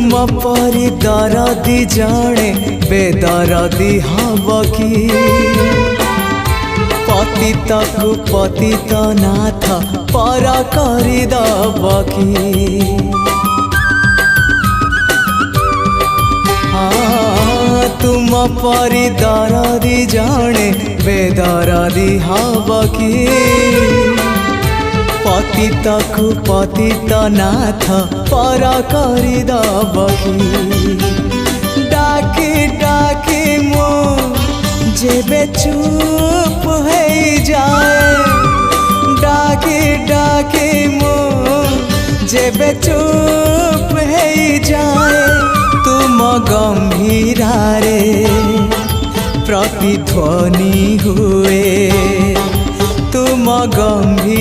तुम परी दरदी जणे बेदरदी हब कि पतितकु पतित नाथ पर करदब कि तुम परी दरदी जणे बेदरदी हब कि पतितकु पतित नाथ पर करदब कि डाकी डाकी मो जेबे चुप हो जाए डाकी डाकी मो जेबे चुप हो जाए तुम गंभीरारे प्रतिध्वनि हुए तुम गंभीर